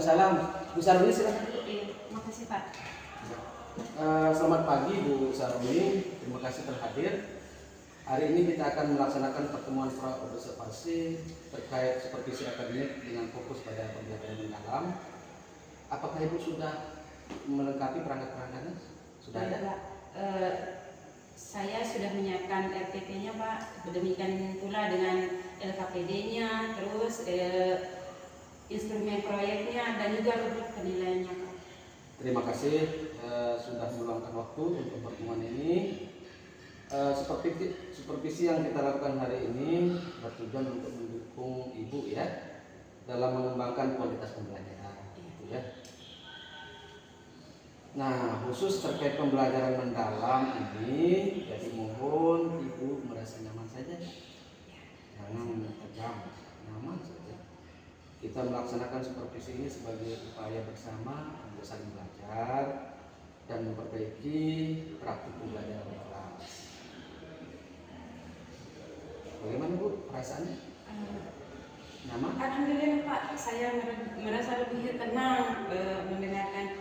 Waalaikumsalam. Bu Saruni silakan. Iya, makasih Pak. Selamat pagi Bu Saruni, terima kasih telah hadir. Hari ini kita akan melaksanakan pertemuan pra-observasi terkait supervisi akademik dengan fokus pada pembelajaran mendalam. Apakah Ibu sudah melengkapi perangkat-perangkatnya? Sudah ada? Pak. Saya sudah menyiapkan RTP-nya Pak, demikian pula dengan LKPD-nya, terus instrumen proyeknya dan juga rubrik penilaiannya Pak. Terima kasih sudah meluangkan waktu untuk pertemuan ini. Supervisi yang kita lakukan hari ini bertujuan untuk mendukung Ibu ya dalam mengembangkan kualitas pembelajaran, gitu ya. Nah, khusus terkait pembelajaran mendalam ini, jadi mohon Ibu merasa nyaman saja, jangan tegang, nyaman saja. Kita melaksanakan supervisi ini sebagai upaya bersama untuk saling belajar dan memperbaiki praktik pembelajaran di kelas. Bagaimana Bu perasaannya? Nyaman? Alhamdulillah Pak, saya merasa lebih tenang mendengarkan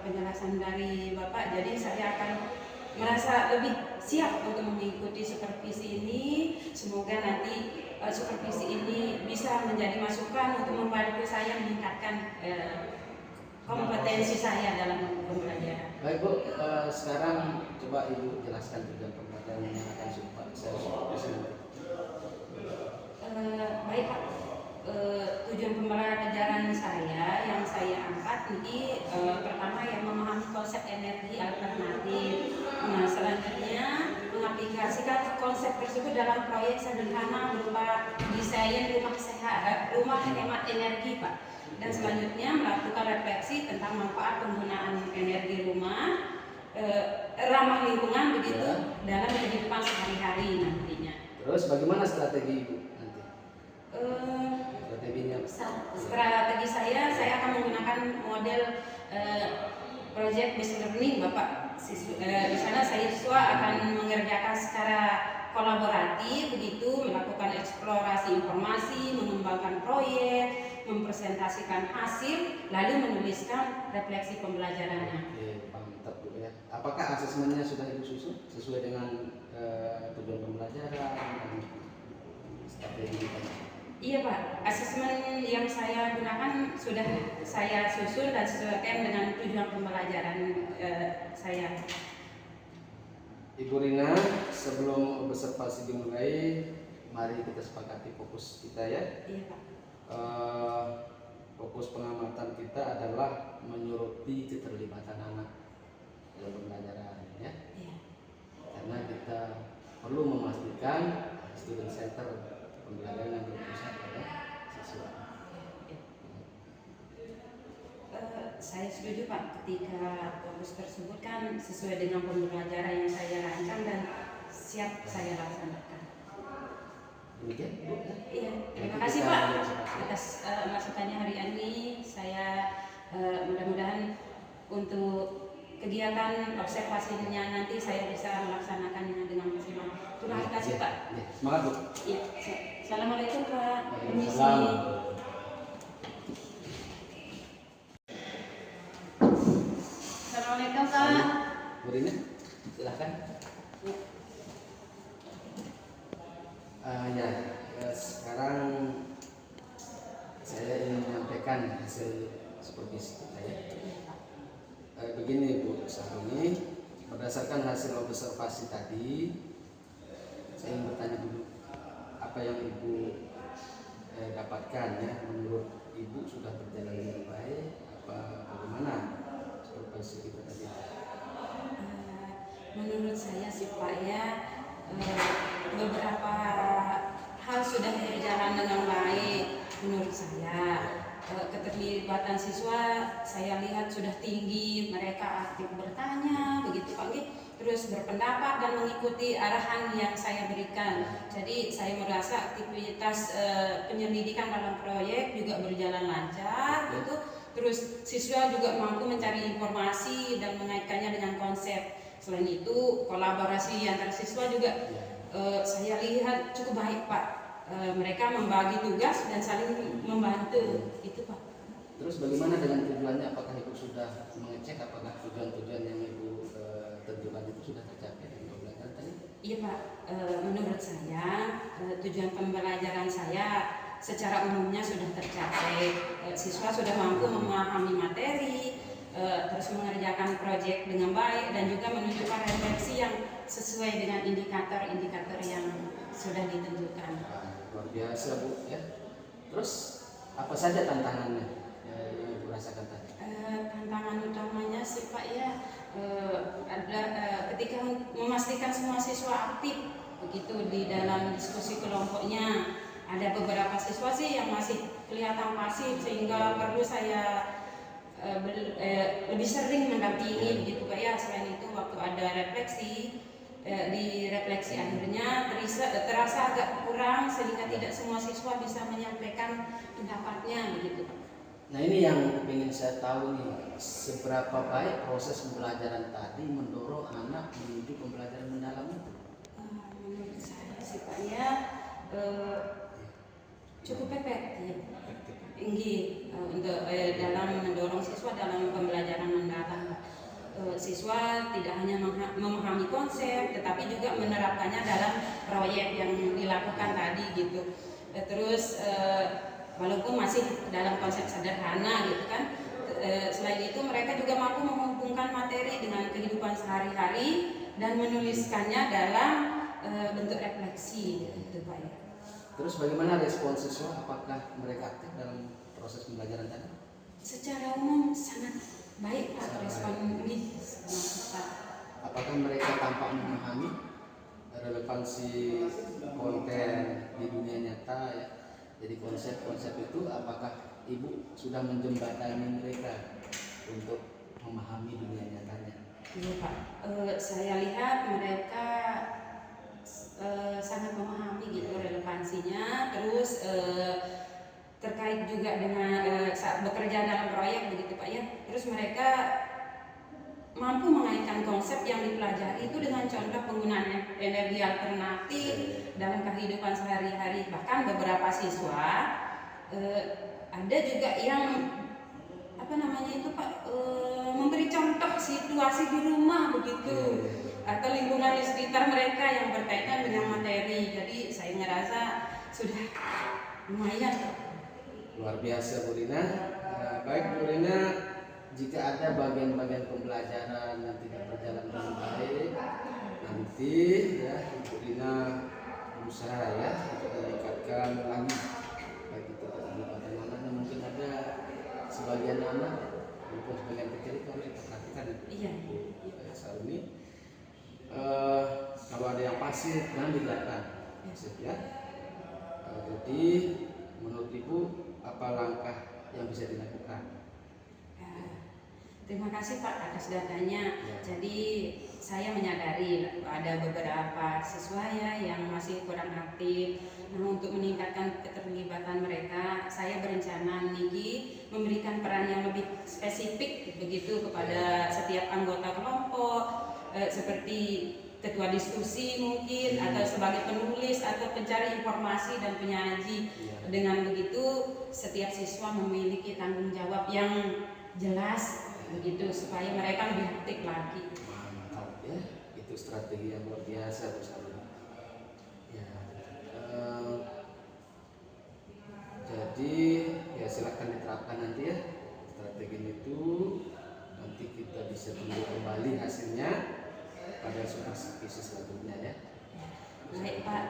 penjelasan dari Bapak. Jadi saya akan merasa lebih siap untuk mengikuti supervisi ini. Semoga nanti supervisi ini bisa menjadi masukan untuk membantu saya meningkatkan kompetensi saya dalam pembelajaran. Baik Bu, sekarang coba Ibu jelaskan tujuan pembelajaran yang akan saya supervisi nanti. Baik Pak, tujuan pembelajaran saya yang saya angkat ini pertama yang memahami konsep energi alternatif. Nah, selanjutnya mengaplikasikan konsep tersebut dalam proyek sederhana berupa desain rumah hemat energi Pak. Dan selanjutnya melakukan refleksi tentang manfaat penggunaan energi rumah ramah lingkungan begitu dalam kehidupan sehari-hari nantinya. Terus bagaimana strategi Ibu nanti? Strateginya? Strategi saya akan menggunakan model project based learning Bapak. Di sana siswa akan mengerjakan secara kolaboratif begitu, melakukan eksplorasi informasi, mengembangkan proyek, mempresentasikan hasil, lalu menuliskan refleksi pembelajarannya. Oke, mantap Bu ya. Apakah asesmennya sudah Ibu susun sesuai dengan tujuan pembelajaran dan strategi tadi? Iya Pak, asesmen yang saya gunakan sudah saya susun dan sesuaikan dengan tujuan pembelajaran saya. Ibu Rina, sebelum observasi dimulai, mari kita sepakati fokus kita ya. Iya Pak. Fokus pengamatan kita adalah menyoroti keterlibatan anak dalam pembelajaran ya. Iya. Karena kita perlu memastikan student center pembelajaran yang berpusat pada siswa. Saya setuju Pak, ketika fokus tersebut kan sesuai dengan pembelajaran yang saya rancang dan siap saya laksanakan. Demikian Bu. Iya, terima kasih Pak atas masukannya hari ini. Saya mudah-mudahan untuk kegiatan observasinya nanti saya bisa melaksanakannya dengan maksimal. Terima kasih Pak. Semangat Bu. Iya. Assalamualaikum Pak. Permisi. Assalamualaikum Pak. Bu Rina, silahkan. Sekarang saya ingin menyampaikan hasil supervisi kita ya. Begini Bu Saruni, berdasarkan hasil observasi tadi, saya ingin bertanya dulu apa yang Ibu dapatkan ya. Menurut Ibu sudah berjalan dengan baik apa bagaimana supervisi kita tadi? Menurut saya sih Pak ya, beberapa hal sudah berjalan dengan baik menurut saya. Keterlibatan siswa saya lihat sudah tinggi, mereka aktif bertanya begitu Pak, terus berpendapat dan mengikuti arahan yang saya berikan. Jadi saya merasa aktivitas penyelidikan dalam proyek juga berjalan lancar gitu. Terus siswa juga mampu mencari informasi dan mengaitkannya dengan konsep. Selain itu kolaborasi antar siswa juga saya lihat cukup baik Pak. Mereka membagi tugas dan saling membantu itu Pak. Terus bagaimana dengan tujuannya? Apakah Ibu sudah mengecek apakah tujuan-tujuan yang Ibu tentukan itu sudah tercapai dengan pembelajaran tadi? Iya Pak, menurut saya tujuan pembelajaran saya secara umumnya sudah tercapai. Siswa sudah mampu memahami materi, terus mengerjakan proyek dengan baik dan juga menunjukkan refleksi yang sesuai dengan indikator-indikator yang sudah ditentukan. Luar biasa Bu ya. Terus apa saja tantangannya yang Ibu rasakan tadi? Tantangan utamanya sih Pak ya, ada ketika memastikan semua siswa aktif begitu di dalam diskusi kelompoknya. Ada beberapa siswa sih yang masih kelihatan pasif sehingga perlu saya lebih sering mendampingi begitu Pak ya. Selain itu waktu ada refleksi, di refleksi akhirnya terasa agak kurang sehingga tidak semua siswa bisa menyampaikan pendapatnya begitu Pak. Nah ini yang ingin saya tahu nih, seberapa baik proses pembelajaran tadi mendorong anak menuju pembelajaran mendalam itu? Menurut saya sih Pak ya, cukup efektif. Untuk dalam mendorong siswa dalam pembelajaran mendalam. Siswa tidak hanya memahami konsep tetapi juga menerapkannya dalam proyek yang dilakukan tadi gitu. Terus walaupun masih dalam konsep sederhana gitu kan, selain itu mereka juga mampu menghubungkan materi dengan kehidupan sehari-hari dan menuliskannya dalam bentuk refleksi gitu Pak ya. Terus bagaimana respon siswa? Apakah mereka aktif dalam proses pembelajaran tadi? Secara umum sangat baik Pak, respon ini. Apakah mereka tampak memahami relevansi konten di dunia nyata ya? Jadi konsep-konsep itu apakah Ibu sudah menjembatani mereka untuk memahami dunia nyatanya? Iya Pak, saya lihat mereka sangat memahami gitu relevansinya. Terus terkait juga dengan saat bekerja dalam proyek begitu Pak ya. Terus mereka mampu mengaitkan konsep yang dipelajari itu dengan contoh penggunaan energi alternatif dalam kehidupan sehari-hari. Bahkan beberapa siswa ada juga yang memberi contoh situasi di rumah begitu atau lingkungan di sekitar mereka yang berkaitan dengan materi. Jadi saya ngerasa sudah lumayan. Luar biasa Bu Rina. Baik Bu Rina, jika ada bagian-bagian pembelajaran yang tidak berjalan dengan baik, nanti ya Bu Rina berusaha ya untuk meningkatkan lagi. Baik itu keterlibatan anaknya, mungkin ada sebagian anak walaupun sebagian kecil itu harus kita perhatikan. Iya. Soal ini kalau ada yang pasif jangan dibiarkan pasif ya. Jadi menurut Ibu apa langkah yang bisa dilakukan? Terima kasih Pak atas datanya. Ya. Jadi saya menyadari ada beberapa siswa ya yang masih kurang aktif. Nah, untuk meningkatkan keterlibatan mereka, saya berencana Niki memberikan peran yang lebih spesifik begitu kepada setiap anggota kelompok, seperti ketua diskusi mungkin atau sebagai penulis atau pencari informasi dan penyaji. Dengan begitu setiap siswa memiliki tanggung jawab yang jelas begitu supaya mereka lebih aktif lagi. Mantap ya, itu strategi yang luar biasa Bu Salma. Ya, jadi ya silakan diterapkan nanti ya strategi itu, nanti kita bisa tunggu kembali hasilnya pada supervisi selanjutnya ya. Baik Pak,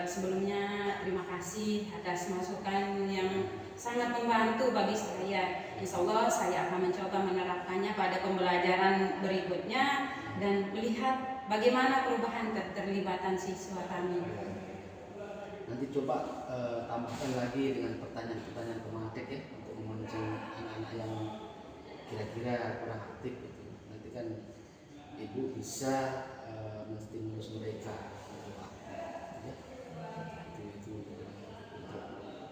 sebelumnya terima kasih atas masukan yang sangat membantu bagi saya. Insya Allah saya akan mencoba menerapkannya pada pembelajaran berikutnya dan melihat bagaimana perubahan keterlibatan siswa kami. Nanti coba tambahkan lagi dengan pertanyaan-pertanyaan pematik ya untuk memancing anak-anak yang kira-kira kurang aktif gitu. Nanti kan Ibu bisa menstimulus mereka. Itu untuk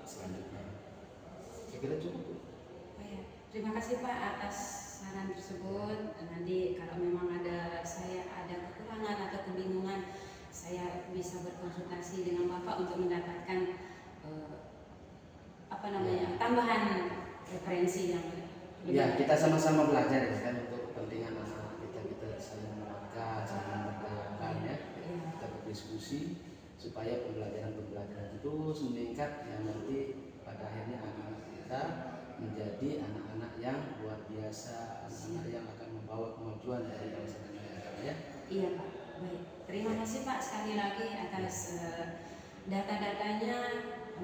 selanjutnya. Saya kira cukup. Oh ya, terima kasih Pak atas saran tersebut. Nanti kalau memang saya ada kekurangan atau kebingungan, saya bisa berkonsultasi dengan Bapak untuk mendapatkan tambahan referensi yang Ya, kita sama-sama belajar ya kan untuk kepentingan anak kita saling menguatkan, saling memberdayakan ya. Kita berdiskusi supaya pembelajaran terus meningkat yang nanti pada akhirnya anak-anak kita menjadi anak-anak yang luar biasa, anak-anak yang akan membawa kemajuan dari bangsa dan negara ya. Iya Pak, baik. Terima kasih Pak sekali lagi atas data-datanya,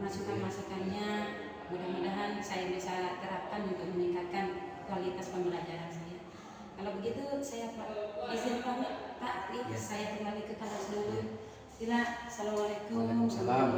masukan-masukannya. Mudah-mudahan saya bisa terapkan untuk meningkatkan kualitas pembelajaran saya. Kalau begitu saya izin pamit Pak, saya kembali ke kelas dulu. Sila, assalamualaikum. Waalaikumsalam.